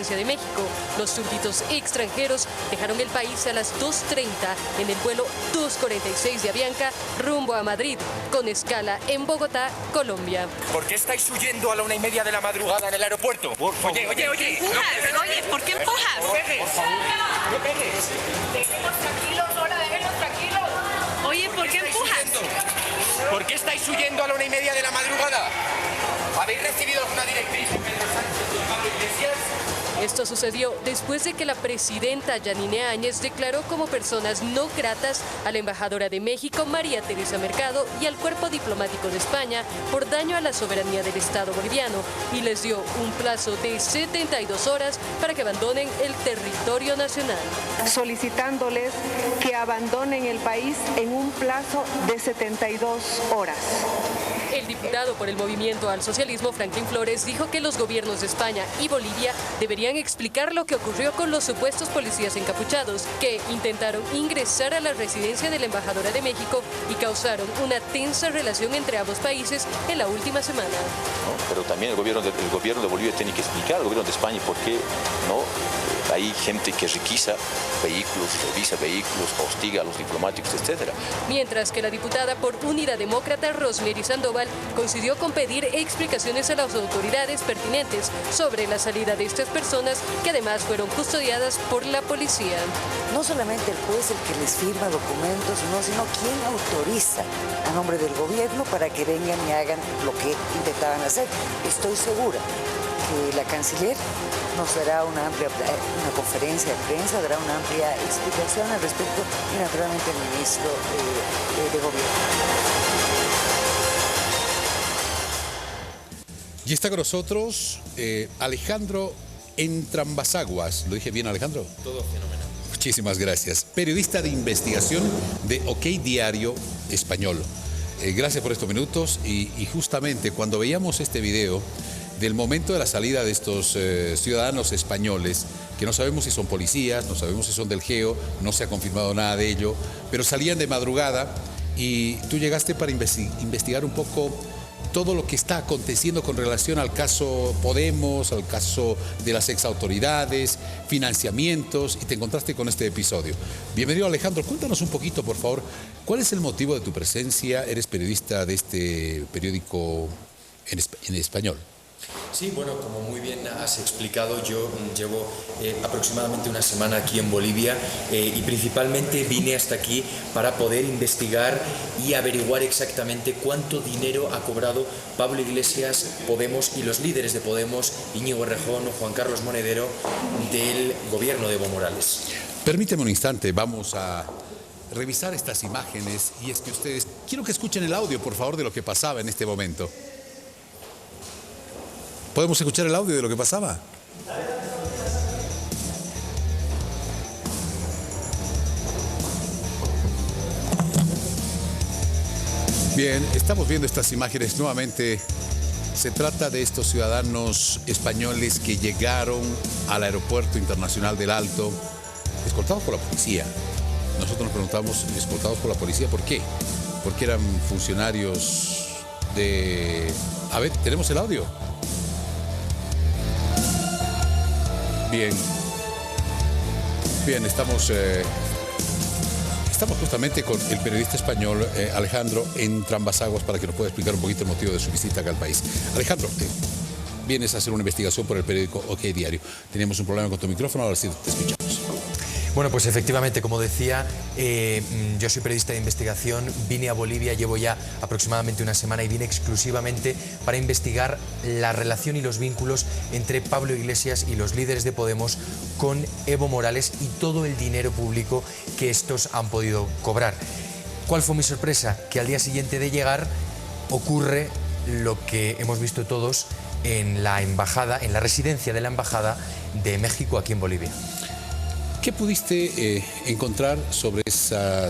de México. Los súbditos extranjeros dejaron el país a las 2:30 en el vuelo 246 de Avianca rumbo a Madrid, con escala en Bogotá, Colombia. ¿Por qué estáis huyendo a la 1:30 de la madrugada en el aeropuerto? Oye. Empujas, oye, ¿por qué empujas? No pegues. Déjenos tranquilos, hola, déjenos tranquilos. Oye, ¿por qué empujas? ¿Por qué estáis huyendo a la 1:30 de la madrugada? ¿Habéis recibido alguna directriz de Pedro Sánchez y Pablo Iglesias? Esto sucedió después de que la presidenta Yanine Áñez declaró como personas no gratas a la embajadora de México, María Teresa Mercado, y al cuerpo diplomático de España por daño a la soberanía del Estado boliviano, y les dio un plazo de 72 horas para que abandonen el territorio nacional. Solicitándoles que abandonen el país en un plazo de 72 horas. El diputado por el Movimiento al Socialismo, Franklin Flores, dijo que los gobiernos de España y Bolivia deberían explicar lo que ocurrió con los supuestos policías encapuchados que intentaron ingresar a la residencia de la embajadora de México y causaron una tensa relación entre ambos países en la última semana. ¿No? Pero también el gobierno de Bolivia tiene que explicar al gobierno de España por qué no hay gente que requisa vehículos, revisa vehículos, hostiga a los diplomáticos, etc. Mientras que la diputada por Unidad Demócrata, Rosemary Sandoval, coincidió con pedir explicaciones a las autoridades pertinentes sobre la salida de estas personas, que además fueron custodiadas por la policía. No solamente el juez el que les firma documentos, sino quién autoriza a nombre del gobierno para que vengan y hagan lo que intentaban hacer. Estoy segura que la canciller nos dará una conferencia de prensa, dará una amplia explicación al respecto, y naturalmente el ministro de Gobierno. Y está con nosotros Alejandro Entrambasaguas. ¿Lo dije bien, Alejandro? Todo fenomenal. Muchísimas gracias. Periodista de investigación de OK Diario Español. Gracias por estos minutos. Y justamente cuando veíamos este video del momento de la salida de estos ciudadanos españoles, que no sabemos si son policías, no sabemos si son del GEO, no se ha confirmado nada de ello, pero salían de madrugada y tú llegaste para investigar un poco todo lo que está aconteciendo con relación al caso Podemos, al caso de las exautoridades, financiamientos, y te encontraste con este episodio. Bienvenido, Alejandro. Cuéntanos un poquito, por favor, ¿cuál es el motivo de tu presencia? Eres periodista de este periódico en español. Sí, bueno, como muy bien has explicado, yo llevo aproximadamente una semana aquí en Bolivia y principalmente vine hasta aquí para poder investigar y averiguar exactamente cuánto dinero ha cobrado Pablo Iglesias, Podemos y los líderes de Podemos, Íñigo Errejón o Juan Carlos Monedero, del gobierno de Evo Morales. Permíteme un instante, vamos a revisar estas imágenes, y es que ustedes, quiero que escuchen el audio, por favor, de lo que pasaba en este momento. ¿Podemos escuchar el audio de lo que pasaba? Bien, estamos viendo estas imágenes nuevamente. Se trata de estos ciudadanos españoles que llegaron al Aeropuerto Internacional del Alto, escoltados por la policía. Nosotros nos preguntamos, escoltados por la policía, ¿por qué? Porque eran funcionarios de... A ver, ¿tenemos el audio? Bien, estamos justamente con el periodista español Alejandro Entrambasaguas para que nos pueda explicar un poquito el motivo de su visita acá al país. Alejandro, vienes a hacer una investigación por el periódico OK Diario. Teníamos un problema con tu micrófono, ahora sí te escuchamos. Bueno, pues efectivamente, como decía, yo soy periodista de investigación, vine a Bolivia, llevo ya aproximadamente una semana y vine exclusivamente para investigar la relación y los vínculos entre Pablo Iglesias y los líderes de Podemos con Evo Morales y todo el dinero público que estos han podido cobrar. ¿Cuál fue mi sorpresa? Que al día siguiente de llegar ocurre lo que hemos visto todos en la embajada, en la residencia de la Embajada de México aquí en Bolivia. ¿Qué pudiste encontrar sobre ese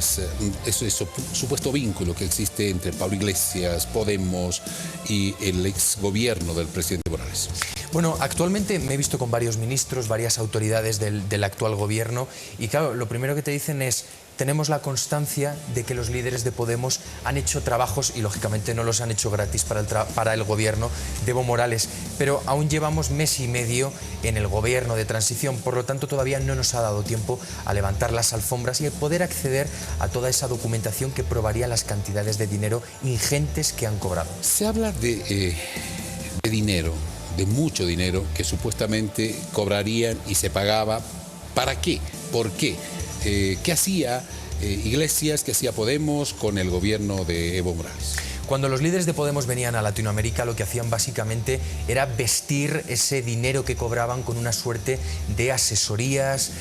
supuesto vínculo que existe entre Pablo Iglesias, Podemos y el exgobierno del presidente Morales? Bueno, actualmente me he visto con varios ministros, varias autoridades del actual gobierno y claro, lo primero que te dicen es tenemos la constancia de que los líderes de Podemos han hecho trabajos, y lógicamente no los han hecho gratis para el gobierno de Evo Morales, pero aún llevamos mes y medio en el gobierno de transición, por lo tanto todavía no nos ha dado tiempo a levantar las alfombras y a poder acceder a toda esa documentación que probaría las cantidades de dinero ingentes que han cobrado. Se habla de dinero, de mucho dinero que supuestamente cobrarían y se pagaba. ¿Para qué? ¿Por qué? ¿Qué hacía Iglesias, qué hacía Podemos con el gobierno de Evo Morales? Cuando los líderes de Podemos venían a Latinoamérica, lo que hacían básicamente era vestir ese dinero que cobraban con una suerte de asesorías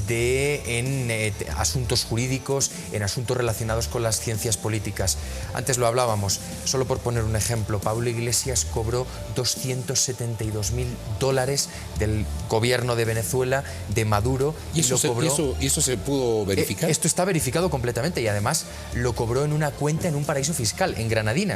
en asuntos jurídicos, en asuntos relacionados con las ciencias políticas. Antes lo hablábamos, solo por poner un ejemplo, Pablo Iglesias cobró $272.000 del gobierno de Venezuela, de Maduro, ¿Y eso se pudo verificar? Esto está verificado completamente y además lo cobró en una cuenta en un paraíso fiscal, en Granadinas.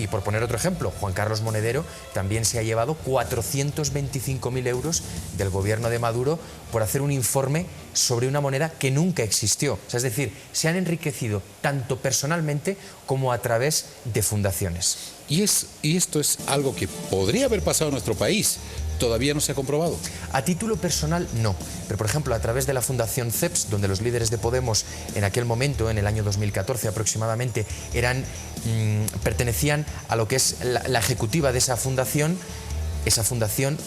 Y por poner otro ejemplo, Juan Carlos Monedero también se ha llevado 425.000 euros del gobierno de Maduro por hacer un informe sobre una moneda que nunca existió. O sea, es decir, se han enriquecido tanto personalmente como a través de fundaciones. Y esto es algo que podría haber pasado en nuestro país. ¿Todavía no se ha comprobado? A título personal, no. Pero, por ejemplo, a través de la Fundación CEPS, donde los líderes de Podemos, en aquel momento, en el año 2014 aproximadamente, pertenecían a lo que es la ejecutiva de esa fundación,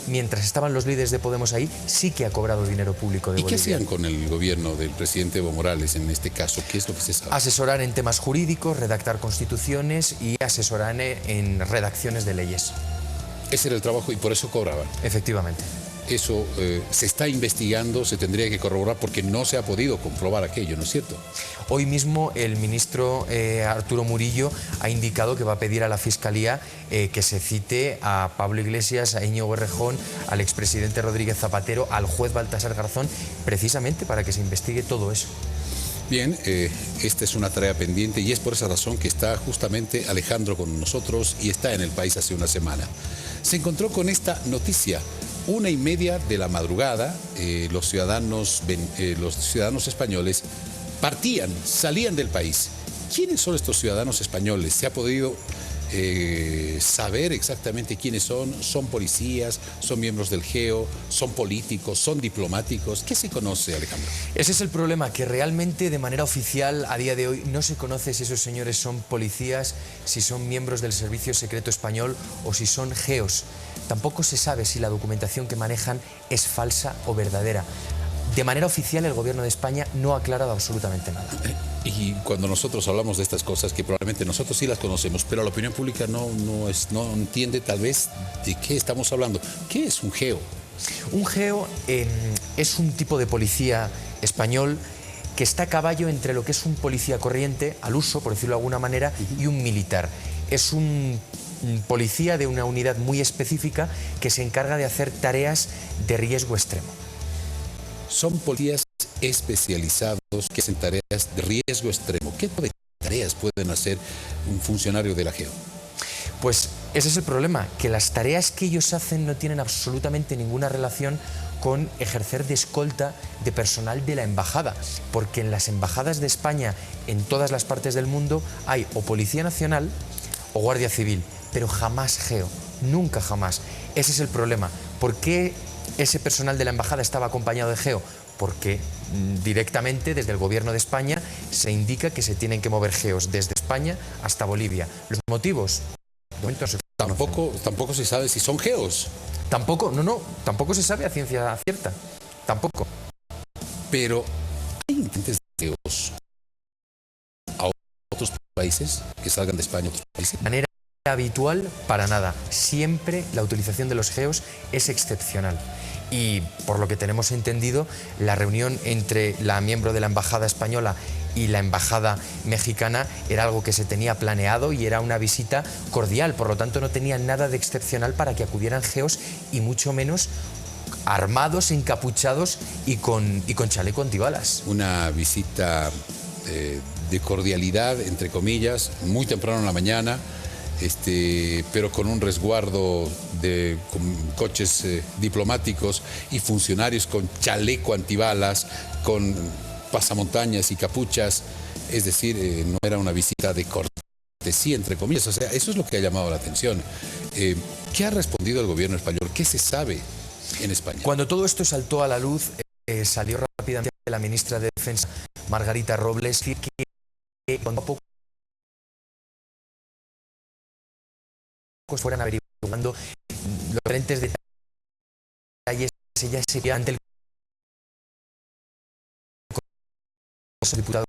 mientras estaban los líderes de Podemos ahí, sí que ha cobrado dinero público de Bolivia. ¿Y qué hacían con el gobierno del presidente Evo Morales en este caso? ¿Qué es lo que se sabe? Asesorar en temas jurídicos, redactar constituciones y asesorar en redacciones de leyes. Ese era el trabajo y por eso cobraban. Efectivamente. Eso se está investigando, se tendría que corroborar porque no se ha podido comprobar aquello, ¿no es cierto? Hoy mismo el ministro Arturo Murillo ha indicado que va a pedir a la Fiscalía que se cite a Pablo Iglesias, a Íñigo Errejón, al expresidente Rodríguez Zapatero, al juez Baltasar Garzón, precisamente para que se investigue todo eso. Bien, esta es una tarea pendiente y es por esa razón que está justamente Alejandro con nosotros y está en el país hace una semana. Se encontró con esta noticia. 1:30 de la madrugada, los ciudadanos españoles salían del país. ¿Quiénes son estos ciudadanos españoles? ¿Se ha podido saber exactamente quiénes son? ¿Son policías? ¿Son miembros del GEO? ¿Son políticos? ¿Son diplomáticos? ¿Qué se conoce, Alejandro? Ese es el problema, que realmente de manera oficial a día de hoy no se conoce si esos señores son policías, si son miembros del Servicio Secreto Español o si son GEOs. Tampoco se sabe si la documentación que manejan es falsa o verdadera. De manera oficial, el gobierno de España no ha aclarado absolutamente nada. Y cuando nosotros hablamos de estas cosas, que probablemente nosotros sí las conocemos, pero la opinión pública no entiende tal vez de qué estamos hablando. ¿Qué es un GEO? Un GEO es un tipo de policía español que está a caballo entre lo que es un policía corriente, al uso, por decirlo de alguna manera, y un militar. Es un policía de una unidad muy específica que se encarga de hacer tareas de riesgo extremo. Son policías especializados que hacen tareas de riesgo extremo. ¿Qué tipo de tareas pueden hacer un funcionario de la GEO? Pues ese es el problema, que las tareas que ellos hacen no tienen absolutamente ninguna relación con ejercer de escolta de personal de la embajada, porque en las embajadas de España, en todas las partes del mundo, hay o Policía Nacional o Guardia Civil, pero jamás GEO, nunca jamás. Ese es el problema. ¿Por qué ese personal de la embajada estaba acompañado de GEO? Porque directamente desde el gobierno de España se indica que se tienen que mover GEOs desde España hasta Bolivia. ¿Los motivos? De momento no se conocen. Tampoco se sabe si son GEOs. Tampoco se sabe a ciencia cierta. Tampoco. Pero hay intentes de GEOs a otros países que salgan de España a otros países. De manera habitual, para nada. Siempre la utilización de los GEOs es excepcional. Y por lo que tenemos entendido, la reunión entre la miembro de la embajada española y la embajada mexicana era algo que se tenía planeado y era una visita cordial, por lo tanto no tenía nada de excepcional para que acudieran GEOs y mucho menos armados, encapuchados y con chaleco antibalas. Una visita de cordialidad, entre comillas, muy temprano en la mañana, pero con un resguardo con coches diplomáticos y funcionarios con chaleco antibalas, con pasamontañas y capuchas, es decir, no era una visita de cortesía, entre comillas. O sea, eso es lo que ha llamado la atención. ¿Qué ha respondido el gobierno español? ¿Qué se sabe en España? Cuando todo esto saltó a la luz, salió rápidamente la ministra de Defensa, Margarita Robles, decir que cuando a poco fueran averiguando los diferentes detalles, ella se ante el Congreso de Diputados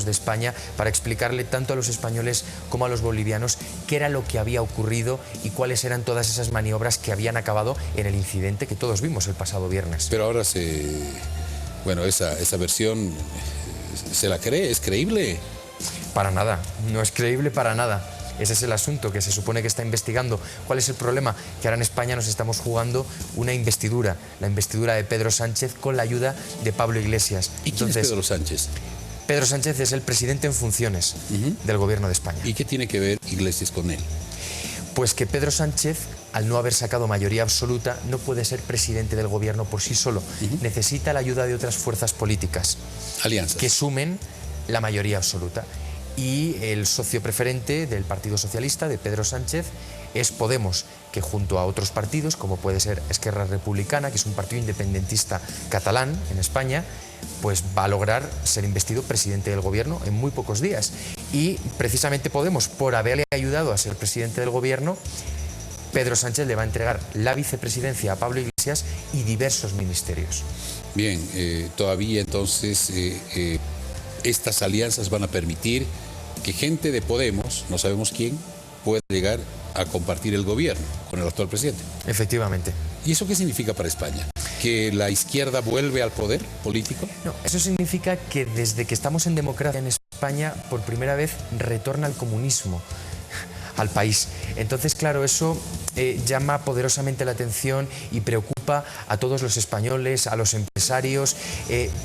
de España para explicarle tanto a los españoles como a los bolivianos qué era lo que había ocurrido y cuáles eran todas esas maniobras que habían acabado en el incidente que todos vimos el pasado viernes. Pero ahora bueno, esa versión, ¿se la cree? ¿Es creíble? Para nada, no es creíble para nada. Ese es el asunto que se supone que está investigando. ¿Cuál es el problema? Que ahora en España nos estamos jugando una investidura, la investidura de Pedro Sánchez con la ayuda de Pablo Iglesias. ¿Y quién es Pedro Sánchez? Pedro Sánchez es el presidente en funciones del gobierno de España. ¿Y qué tiene que ver Iglesias con él? Pues que Pedro Sánchez, al no haber sacado mayoría absoluta, no puede ser presidente del gobierno por sí solo. Necesita la ayuda de otras fuerzas políticas. Alianzas. Que sumen la mayoría absoluta. Y el socio preferente del Partido Socialista, de Pedro Sánchez, es Podemos, que junto a otros partidos, como puede ser Esquerra Republicana, que es un partido independentista catalán en España, pues va a lograr ser investido presidente del gobierno en muy pocos días. Y precisamente Podemos, por haberle ayudado a ser presidente del gobierno, Pedro Sánchez le va a entregar la vicepresidencia a Pablo Iglesias y diversos ministerios. Bien, todavía entonces estas alianzas van a permitir que gente de Podemos, no sabemos quién, pueda llegar a compartir el gobierno con el actual presidente. Efectivamente. ¿Y eso qué significa para España? ¿Que la izquierda vuelve al poder político? No, eso significa que desde que estamos en democracia en España, por primera vez retorna el comunismo al país. Entonces, claro, eso llama poderosamente la atención y preocupa a todos los españoles, a los empresarios.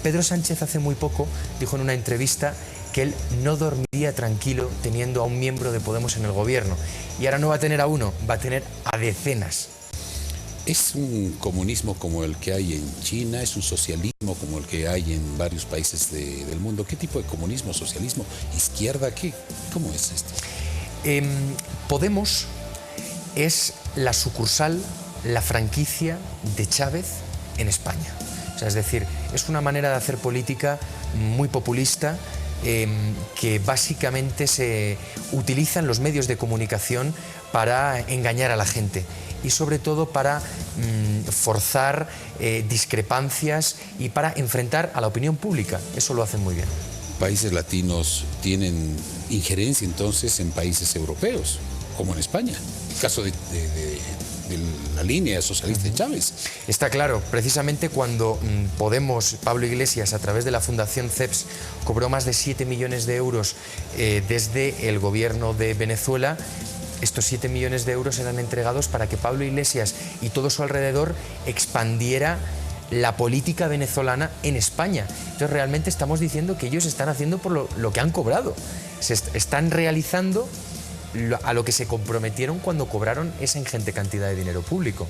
Pedro Sánchez hace muy poco dijo en una entrevista que él no dormiría tranquilo teniendo a un miembro de Podemos en el gobierno. Y ahora no va a tener a uno, va a tener a decenas. ¿Es un comunismo como el que hay en China? ¿Es un socialismo como el que hay en varios países del mundo? ¿Qué tipo de comunismo, socialismo, izquierda? ¿Cómo es esto? Podemos es la sucursal, la franquicia de Chávez en España. O sea, es decir, es una manera de hacer política muy populista que básicamente se utilizan los medios de comunicación para engañar a la gente y sobre todo para forzar discrepancias y para enfrentar a la opinión pública. Eso lo hacen muy bien. Países latinos tienen injerencia entonces en países europeos, como en España. El caso de la línea socialista de Chávez. Está claro, precisamente cuando Podemos, Pablo Iglesias, a través de la Fundación CEPS, cobró más de 7 millones de euros desde el gobierno de Venezuela, estos 7 millones de euros eran entregados para que Pablo Iglesias y todo su alrededor expandiera la política venezolana en España. Entonces realmente estamos diciendo que ellos están haciendo por lo que han cobrado. Se están realizando a lo que se comprometieron cuando cobraron esa ingente cantidad de dinero público.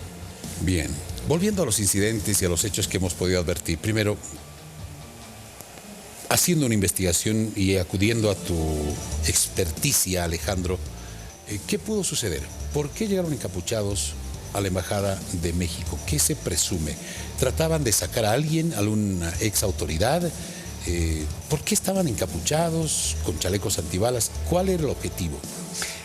Bien, volviendo a los incidentes y a los hechos que hemos podido advertir. Primero, haciendo una investigación y acudiendo a tu experticia, Alejandro, ¿qué pudo suceder? ¿Por qué llegaron encapuchados a la Embajada de México? ¿Qué se presume? ¿Trataban de sacar a alguien, a alguna ex autoridad? ¿Por qué estaban encapuchados, con chalecos antibalas? ¿Cuál era el objetivo?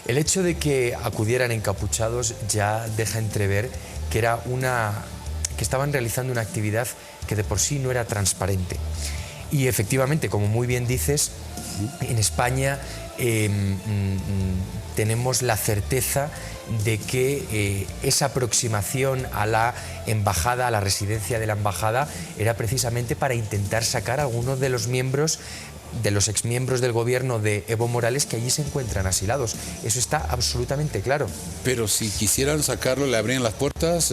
El hecho de que acudieran encapuchados ya deja entrever que que estaban realizando una actividad que de por sí no era transparente. Y efectivamente, como muy bien dices, en España tenemos la certeza de que esa aproximación a la embajada, a la residencia de la embajada, era precisamente para intentar sacar a algunos de los miembros, de los exmiembros del gobierno de Evo Morales que allí se encuentran asilados. Eso está absolutamente claro. Pero si quisieran sacarlo, le abrían las puertas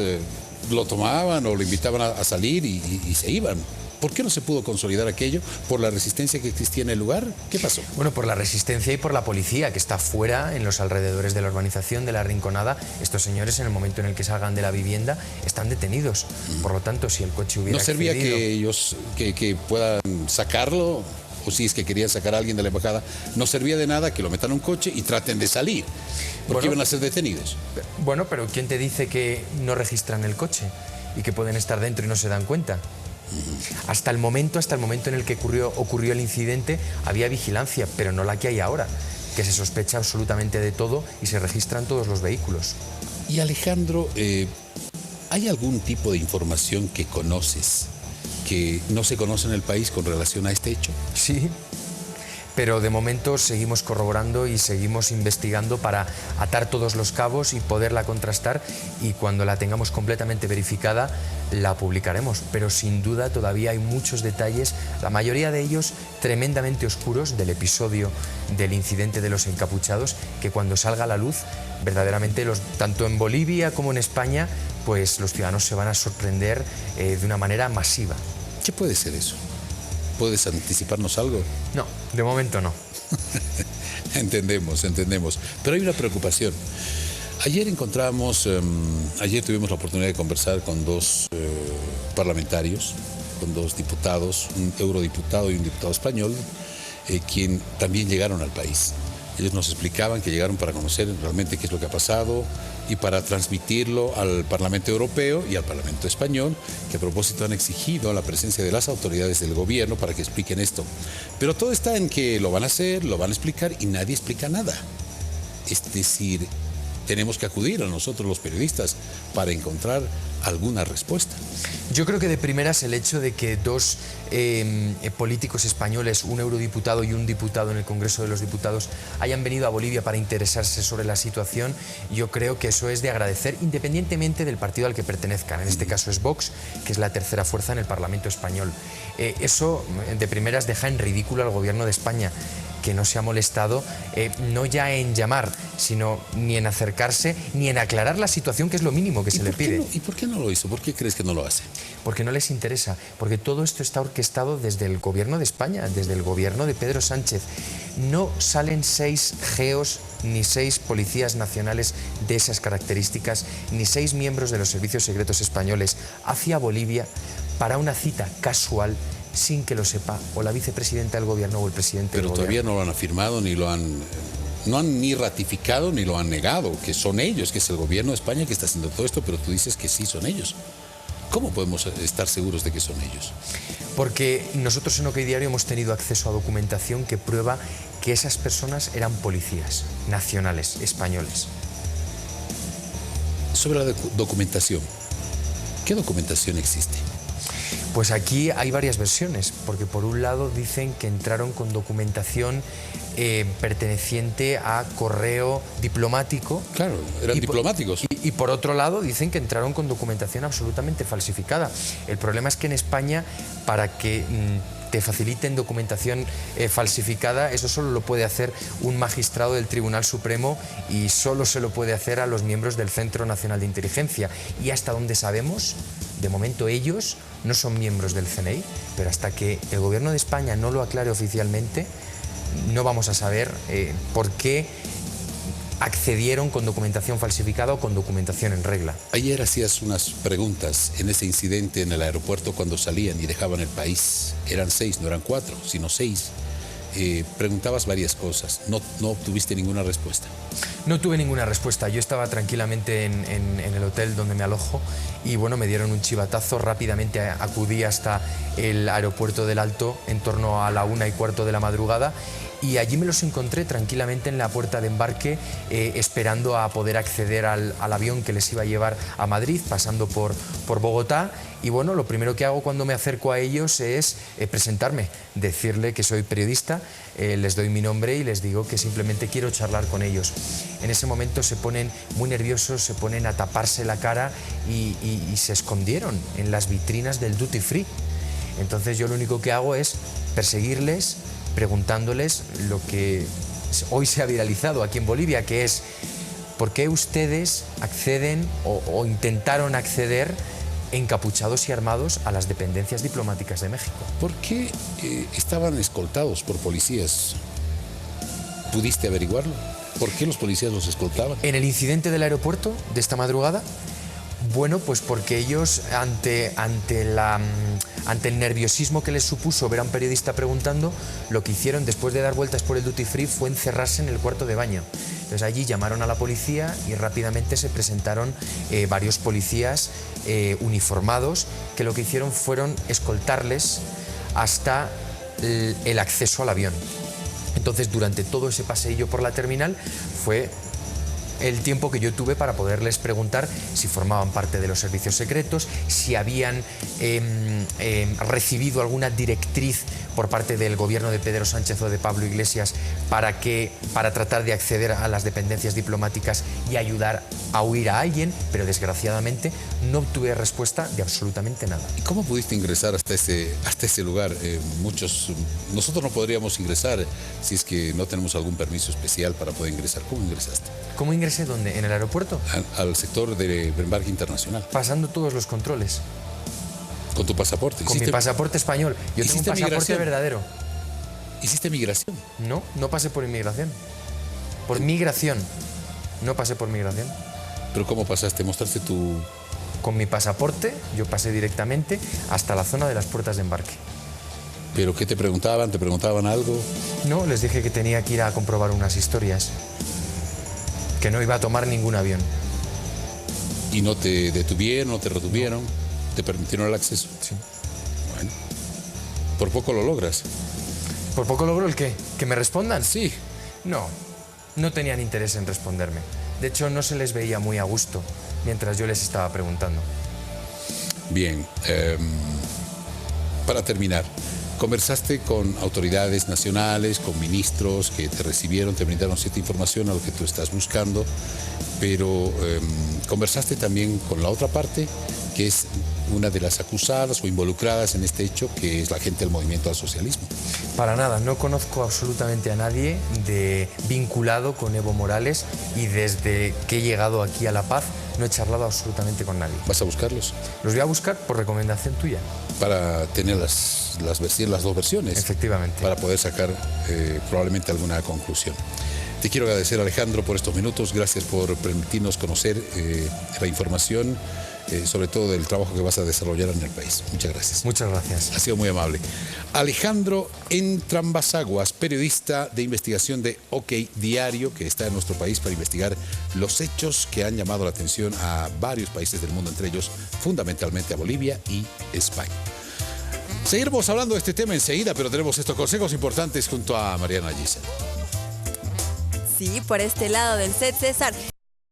lo tomaban o lo invitaban a salir y se iban. ¿Por qué no se pudo consolidar aquello? ¿Por la resistencia que existía en el lugar? ¿Qué pasó? Bueno, por la resistencia y por la policía que está fuera, en los alrededores de la urbanización, de la Rinconada. Estos señores, en el momento en el que salgan de la vivienda, están detenidos. Por lo tanto, si el coche hubiera ¿No servía accedido... que ellos que puedan sacarlo? O si es que querían sacar a alguien de la embajada, no servía de nada que lo metan a un coche y traten de salir, porque iban a ser detenidos. Bueno, pero ¿quién te dice que no registran el coche y que pueden estar dentro y no se dan cuenta? Hasta el momento en el que ocurrió el incidente, había vigilancia, pero no la que hay ahora, que se sospecha absolutamente de todo y se registran todos los vehículos. Y Alejandro, ¿hay algún tipo de información que conoces que no se conoce en el país con relación a este hecho? Sí, pero de momento seguimos corroborando y seguimos investigando para atar todos los cabos y poderla contrastar, y cuando la tengamos completamente verificada la publicaremos. Pero sin duda todavía hay muchos detalles, la mayoría de ellos tremendamente oscuros, del episodio del incidente de los encapuchados, que cuando salga a la luz, verdaderamente, tanto en Bolivia como en España, pues los ciudadanos se van a sorprender de una manera masiva. ¿Qué puede ser eso? ¿Puedes anticiparnos algo? No, de momento no. Entendemos. Pero hay una preocupación. Ayer tuvimos la oportunidad de conversar con dos parlamentarios, con dos diputados, un eurodiputado y un diputado español, quien también llegaron al país. Ellos nos explicaban que llegaron para conocer realmente qué es lo que ha pasado y para transmitirlo al Parlamento Europeo y al Parlamento Español, que a propósito han exigido la presencia de las autoridades del gobierno para que expliquen esto. Pero todo está en que lo van a hacer, lo van a explicar y nadie explica nada. Es decir, tenemos que acudir a nosotros los periodistas para encontrar alguna respuesta. Yo creo que de primeras el hecho de que dos políticos españoles, un eurodiputado y un diputado en el Congreso de los Diputados, hayan venido a Bolivia para interesarse sobre la situación, yo creo que eso es de agradecer, independientemente del partido al que pertenezcan. En este caso es Vox, que es la tercera fuerza en el Parlamento español. Eso de primeras deja en ridículo al gobierno de España, que no se ha molestado no ya en llamar, sino ni en acercarse, ni en aclarar la situación, que es lo mínimo que se le pide. ¿Y por qué no lo hizo? ¿Por qué crees que no lo hace? Porque no les interesa, porque todo esto está orquestado desde el gobierno de España, desde el gobierno de Pedro Sánchez. No salen 6 GEOs ni 6 policías nacionales de esas características, ni 6 miembros de los servicios secretos españoles hacia Bolivia para una cita casual, sin que lo sepa o la vicepresidenta del gobierno o el presidente del gobierno. Pero todavía no lo han afirmado, no han ni ratificado ni lo han negado, que son ellos, que es el gobierno de España que está haciendo todo esto, pero tú dices que sí son ellos. ¿Cómo podemos estar seguros de que son ellos? Porque nosotros en OK Diario hemos tenido acceso a documentación que prueba que esas personas eran policías nacionales españoles. Sobre la documentación, ¿qué documentación existe? Pues aquí hay varias versiones, porque por un lado dicen que entraron con documentación perteneciente a correo diplomático. Claro, eran diplomáticos. Y por otro lado dicen que entraron con documentación absolutamente falsificada. El problema es que en España, para que te faciliten documentación falsificada, eso solo lo puede hacer un magistrado del Tribunal Supremo y solo se lo puede hacer a los miembros del Centro Nacional de Inteligencia. Y hasta donde sabemos, de momento ellos no son miembros del CNI, pero hasta que el gobierno de España no lo aclare oficialmente, no vamos a saber por qué accedieron con documentación falsificada o con documentación en regla. Ayer hacías unas preguntas en ese incidente en el aeropuerto cuando salían y dejaban el país. Eran 6, no eran 4, sino 6. Preguntabas varias cosas, no obtuviste ninguna respuesta. No tuve ninguna respuesta, yo estaba tranquilamente en el hotel donde me alojo y bueno, me dieron un chivatazo, rápidamente acudí hasta el aeropuerto del Alto en torno a la 1:15 de la madrugada y allí me los encontré tranquilamente en la puerta de embarque esperando a poder acceder al avión que les iba a llevar a Madrid, pasando por Bogotá. Y bueno, lo primero que hago cuando me acerco a ellos es presentarme, decirle que soy periodista, les doy mi nombre y les digo que simplemente quiero charlar con ellos. En ese momento se ponen muy nerviosos, se ponen a taparse la cara y se escondieron en las vitrinas del Duty Free. Entonces yo lo único que hago es perseguirles, preguntándoles lo que hoy se ha viralizado aquí en Bolivia, que es ¿por qué ustedes acceden o intentaron acceder encapuchados y armados a las dependencias diplomáticas de México? ¿Por qué estaban escoltados por policías? ¿Pudiste averiguarlo? ¿Por qué los policías los escoltaban? En el incidente del aeropuerto de esta madrugada, bueno, pues porque ellos ante el nerviosismo que les supuso ver a un periodista preguntando, lo que hicieron después de dar vueltas por el duty free fue encerrarse en el cuarto de baño. Entonces allí llamaron a la policía y rápidamente se presentaron varios policías uniformados, que lo que hicieron fueron escoltarles hasta el acceso al avión. Entonces durante todo ese paseillo por la terminal fue el tiempo que yo tuve para poderles preguntar si formaban parte de los servicios secretos, si habían recibido alguna directriz por parte del gobierno de Pedro Sánchez o de Pablo Iglesias para tratar de acceder a las dependencias diplomáticas y ayudar a huir a alguien, pero desgraciadamente no obtuve respuesta de absolutamente nada. ¿Y cómo pudiste ingresar hasta ese lugar? Nosotros no podríamos ingresar si es que no tenemos algún permiso especial para poder ingresar. ¿Cómo ingresaste? ¿Cómo ingresé dónde? ¿En el aeropuerto? Al sector de embarque internacional. Pasando todos los controles. ¿Con tu pasaporte? Con mi pasaporte español. Yo tengo un pasaporte migración? verdadero. ¿Hiciste migración? No pasé por inmigración. Por migración. No pasé por migración. ¿Pero cómo pasaste? ¿Mostraste tu...? Con mi pasaporte yo pasé directamente hasta la zona de las puertas de embarque. ¿Pero qué te preguntaban? ¿Te preguntaban algo? No, les dije que tenía que ir a comprobar unas historias. Que no iba a tomar ningún avión. ¿Y no te detuvieron, no te retuvieron? ¿Te permitieron el acceso? Sí. Bueno, por poco lo logras. ¿Por poco logro el qué? ¿Que me respondan? Sí. No tenían interés en responderme. De hecho, no se les veía muy a gusto mientras yo les estaba preguntando. Bien, para terminar, conversaste con autoridades nacionales, con ministros que te recibieron, te brindaron cierta información a lo que tú estás buscando, pero conversaste también con la otra parte, que es una de las acusadas o involucradas en este hecho, que es la gente del movimiento al socialismo. Para nada, no conozco absolutamente a nadie vinculado con Evo Morales y desde que he llegado aquí a La Paz no he charlado absolutamente con nadie. ¿Vas a buscarlos? Los voy a buscar por recomendación tuya. Para tener las dos versiones. Efectivamente. Para poder sacar probablemente alguna conclusión. Te quiero agradecer, Alejandro, por estos minutos. Gracias por permitirnos conocer la información, sobre todo del trabajo que vas a desarrollar en el país. Muchas gracias. Muchas gracias. Ha sido muy amable. Alejandro Entrambasaguas, periodista de investigación de OK Diario, que está en nuestro país para investigar los hechos que han llamado la atención a varios países del mundo, entre ellos fundamentalmente a Bolivia y España. Seguiremos hablando de este tema enseguida, pero tenemos estos consejos importantes junto a Mariana Gisela. Sí, por este lado del set, César.